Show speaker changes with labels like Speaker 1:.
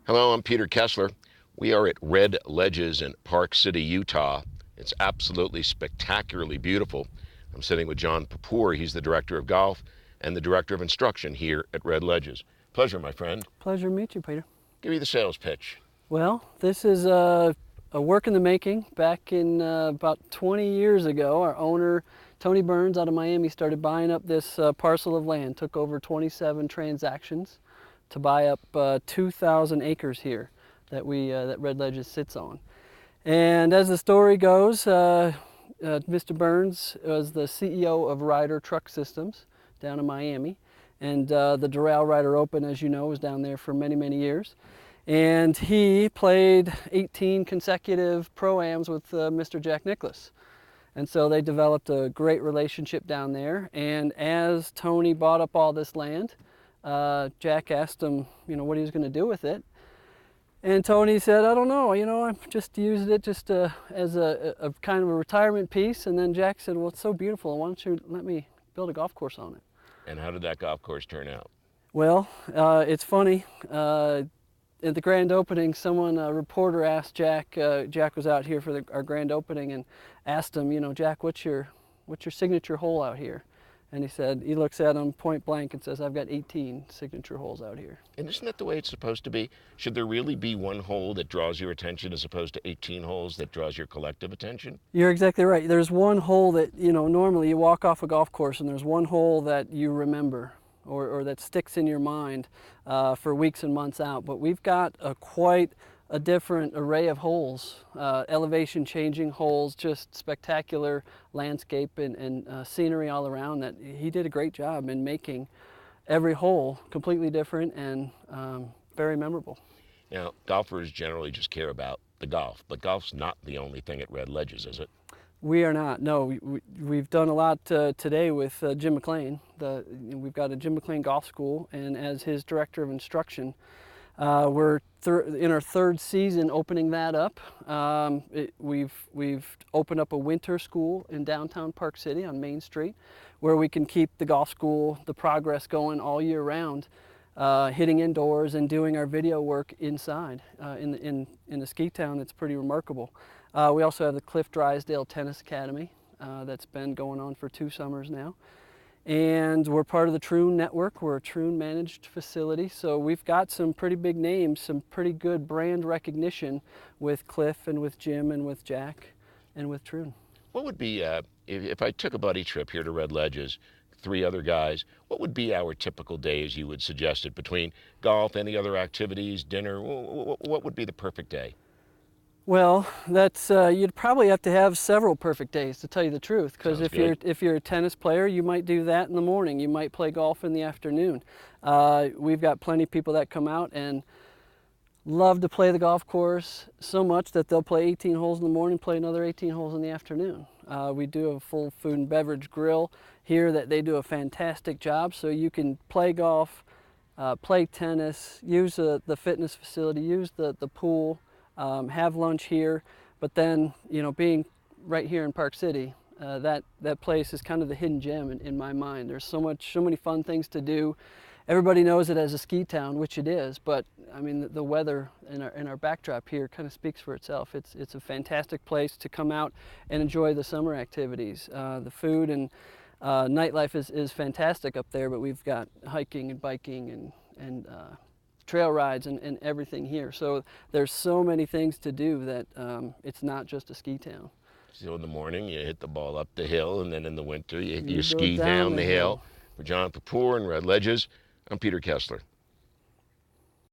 Speaker 1: Hello, I'm Peter Kessler. We are at Red Ledges in Park City, Utah. It's absolutely spectacularly beautiful. I'm sitting with Jon Paupore. He's the director of golf and the director of instruction here at Red Ledges. Pleasure, my friend.
Speaker 2: Pleasure to meet you, Peter.
Speaker 1: Give me the sales pitch.
Speaker 2: Well, this is a work in the making. Back in about 20 years ago, our owner, Tony Burns out of Miami, started buying up this parcel of land, took over 27 transactions to buy up 2,000 acres here that Red Ledges sits on. And as the story goes, Mr. Burns was the CEO of Ryder Truck Systems down in Miami. And the Doral Ryder Open, as you know, was down there for many, many years. And he played 18 consecutive Pro-Ams with Mr. Jack Nicklaus. And so they developed a great relationship down there. And as Tony bought up all this land, Jack asked him, what he was going to do with it. And Tony said, I don't know, I just used it just as a kind of a retirement piece. And then Jack said, well, it's so beautiful. Why don't you let me build a golf course on it?
Speaker 1: And how did that golf course turn out?
Speaker 2: Well, it's funny. At the grand opening, a reporter asked Jack, Jack was out here for our grand opening, and asked him, Jack, what's your signature hole out here? And he looks at him point blank and says, I've got 18 signature holes out here.
Speaker 1: And isn't that the way it's supposed to be? Should there really be one hole that draws your attention as opposed to 18 holes that draws your collective attention?
Speaker 2: You're exactly right. There's one hole that, normally you walk off a golf course and there's one hole that you remember or that sticks in your mind for weeks and months out. But we've got quite a different array of holes, elevation changing holes, just spectacular landscape and scenery all around. That he did a great job in making every hole completely different and very memorable.
Speaker 1: Now, golfers generally just care about the golf, but golf's not the only thing at Red Ledges, is it?
Speaker 2: We are not. No, we've done a lot today with Jim McLean. We've got a Jim McLean Golf School, and as his director of instruction, we're in our third season opening that up. We've opened up a winter school in downtown Park City on Main Street, where we can keep the golf school, the progress going all year round, hitting indoors and doing our video work inside. In the ski town, it's pretty remarkable. We also have the Cliff Drysdale Tennis Academy that's been going on for 2 summers now. And we're part of the Troon Network. We're a Troon managed facility. So we've got some pretty big names, some pretty good brand recognition with Cliff and with Jim and with Jack and with Troon.
Speaker 1: What would be, if I took a buddy trip here to Red Ledges, 3 other guys, what would be our typical days you would suggest it between golf, any other activities, dinner? What would be the perfect day?
Speaker 2: Well, that's you'd probably have to have several perfect days, to tell you the truth. Because if you're a tennis player, you might do that in the morning. You might play golf in the afternoon. We've got plenty of people that come out and love to play the golf course so much that they'll play 18 holes in the morning, play another 18 holes in the afternoon. We do have a full food and beverage grill here that they do a fantastic job. So you can play golf, play tennis, use the fitness facility, use the pool. Have lunch here, but then, being right here in Park City, that place is kind of the hidden gem in my mind. There's so many fun things to do. Everybody knows it as a ski town, which it is, but I mean the weather in our backdrop here kind of speaks for itself. It's a fantastic place to come out and enjoy the summer activities. The food and nightlife is fantastic up there, but we've got hiking and biking and trail rides and everything here. So there's so many things to do that it's not just a ski town.
Speaker 1: So in the morning you hit the ball up the hill, and then in the winter you ski down the hill. For Jon Paupore and Red Ledges, I'm Peter Kessler.